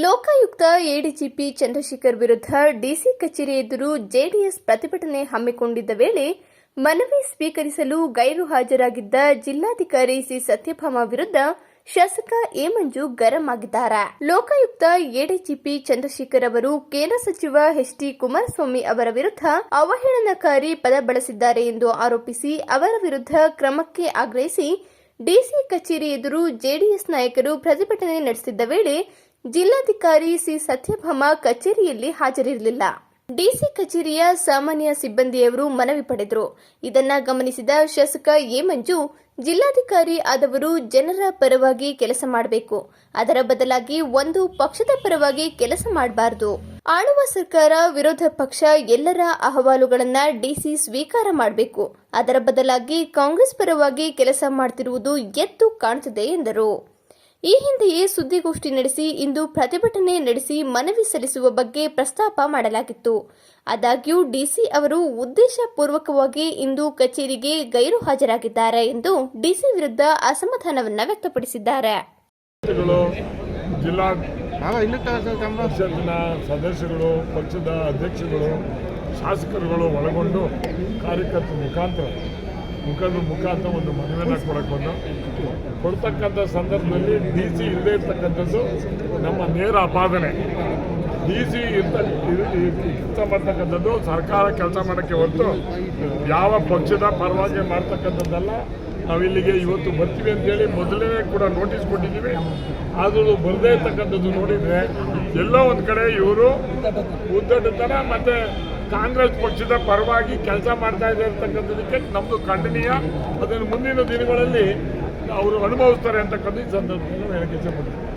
Lokayukta ADGP Chandrashekhar ವಿರುದ್ಧ DC ಕಚೇರಿ ಎದುರು ಜೆಡಿಎಸ್ ಪ್ರತಿಭಟನೆ ಹಮ್ಮಿಕೊಂಡಿದ್ದ ವೇಳೆ ಮನವಿ ಸ್ವೀಕರಿಸಲು ಗೈರು ಹಾಜರಾಗಿದ್ದ ಜಿಲ್ಲಾಧಿಕಾರಿ ಸಿ ಸತ್ಯಭಾಮ ವಿರುದ್ಧ ಶಾಸಕ ಎ ಮಂಜು ಗರಂ ಆಗಿದ್ದಾರೆ. ಲೋಕಾಯುಕ್ತ ಎಡಿಜಿಪಿ ಚಂದ್ರಶೇಖರ್ ಅವರು ಕೇಂದ್ರ ಸಚಿವ ಎಚ್.ಡಿ. ಕುಮಾರಸ್ವಾಮಿ ಅವರ ವಿರುದ್ಧ ಅವಹೇಳನಕಾರಿ ಪದ ಬಳಸಿದ್ದಾರೆ ಎಂದು ಆರೋಪಿಸಿ ಅವರ ವಿರುದ್ಧ ಕ್ರಮಕ್ಕೆ ಆಗ್ರಹಿಸಿ ಡಿಸಿ ಕಚೇರಿ ಎದುರು ಜೆಡಿಎಸ್ ನಾಯಕರು ಪ್ರತಿಭಟನೆ ನಡೆಸಿದ್ದ ವೇಳೆ ಜಿಲ್ಲಾಧಿಕಾರಿ ಸಿ ಸತ್ಯಭಾಮ ಕಚೇರಿಯಲ್ಲಿ ಹಾಜರಿರಲಿಲ್ಲ. ಡಿಸಿ ಕಚೇರಿಯ ಸಾಮಾನ್ಯ ಸಿಬ್ಬಂದಿಯವರು ಮನವಿ ಪಡೆದರು. ಇದನ್ನ ಗಮನಿಸಿದ ಶಾಸಕ ಎ ಮಂಜು, ಜಿಲ್ಲಾಧಿಕಾರಿ ಆದವರು ಜನರ ಪರವಾಗಿ ಕೆಲಸ ಮಾಡಬೇಕು, ಅದರ ಬದಲಾಗಿ ಒಂದು ಪಕ್ಷದ ಪರವಾಗಿ ಕೆಲಸ ಮಾಡಬಾರದು. ಆಳುವ ಸರ್ಕಾರ, ವಿರೋಧ ಪಕ್ಷ ಎಲ್ಲರ ಅಹವಾಲುಗಳನ್ನ ಡಿಸಿ ಸ್ವೀಕಾರ ಮಾಡಬೇಕು, ಅದರ ಬದಲಾಗಿ ಕಾಂಗ್ರೆಸ್ ಪರವಾಗಿ ಕೆಲಸ ಮಾಡುತ್ತಿರುವುದು ಎದ್ದು ಕಾಣುತ್ತದೆ ಎಂದರು. ಈ ಹಿಂದೆಯೇ ಸುದ್ದಿಗೋಷ್ಠಿ ನಡೆಸಿ ಇಂದು ಪ್ರತಿಭಟನೆ ನಡೆಸಿ ಮನವಿ ಸಲ್ಲಿಸುವ ಬಗ್ಗೆ ಪ್ರಸ್ತಾಪ ಮಾಡಲಾಗಿತ್ತು. ಆದಾಗ್ಯೂ ಡಿಸಿ ಅವರು ಉದ್ದೇಶಪೂರ್ವಕವಾಗಿ ಇಂದು ಕಚೇರಿಗೆ ಗೈರು ಹಾಜರಾಗಿದ್ದಾರೆ ಎಂದು ಡಿಸಿ ವಿರುದ್ಧ ಅಸಮಾಧಾನವನ್ನು ವ್ಯಕ್ತಪಡಿಸಿದ್ದಾರೆ. ಜಿಲ್ಲಾ ಸದಸ್ಯರು, ಪಕ್ಷದ ಅಧ್ಯಕ್ಷಗಳು, ಶಾಸಕರುಗಳು ಒಳಗೊಂಡು ಕಾರ್ಯಕರ್ತರ ಮುಖಾಂತರ ಒಂದು ಮನವಿಯನ್ನು ಕೊಡ್ತಕ್ಕಂಥ ಸಂದರ್ಭದಲ್ಲಿ ಡಿಸಿ ಇಲ್ಲದೆ ಇರ್ತಕ್ಕಂಥದ್ದು ನಮ್ಮ ನೇರ ಅಪಾದನೆ. ಡಿಸಿ ಕೆಲಸ ಮಾಡ್ತಕ್ಕಂಥದ್ದು ಸರ್ಕಾರ ಕೆಲಸ ಮಾಡೋಕ್ಕೆ ಹೊರತು ಯಾವ ಪಕ್ಷದ ಪರವಾಗಿ ಮಾಡ್ತಕ್ಕಂಥದ್ದಲ್ಲ. ನಾವಿಲ್ಲಿಗೆ ಇವತ್ತು ಬರ್ತೀವಿ ಅಂತೇಳಿ ಮೊದಲೇ ಕೂಡ ನೋಟಿಸ್ ಕೊಟ್ಟಿದ್ದೀವಿ. ಆದರೂ ಬರದೇ ಇರ್ತಕ್ಕಂಥದ್ದು ನೋಡಿದರೆ ಎಲ್ಲೋ ಒಂದು ಕಡೆ ಇವರು ಉದ್ದಟತನ ಮತ್ತು ಕಾಂಗ್ರೆಸ್ ಪಕ್ಷದ ಪರವಾಗಿ ಕೆಲಸ ಮಾಡ್ತಾ ಇರ್ತಕ್ಕಂಥದಕ್ಕೆ ನಮ್ಮದು ಖಂಡನೀಯ. ಅದನ್ನು ಮುಂದಿನ ದಿನಗಳಲ್ಲಿ ಅವರು ಅನುಭವಿಸ್ತಾರೆ ಅಂತಕ್ಕಂಥ ಈ ಸಂದರ್ಭದಲ್ಲಿ ಹೇಳಕ್ಕೆ ಇಷ್ಟಪಡ್ತೀನಿ.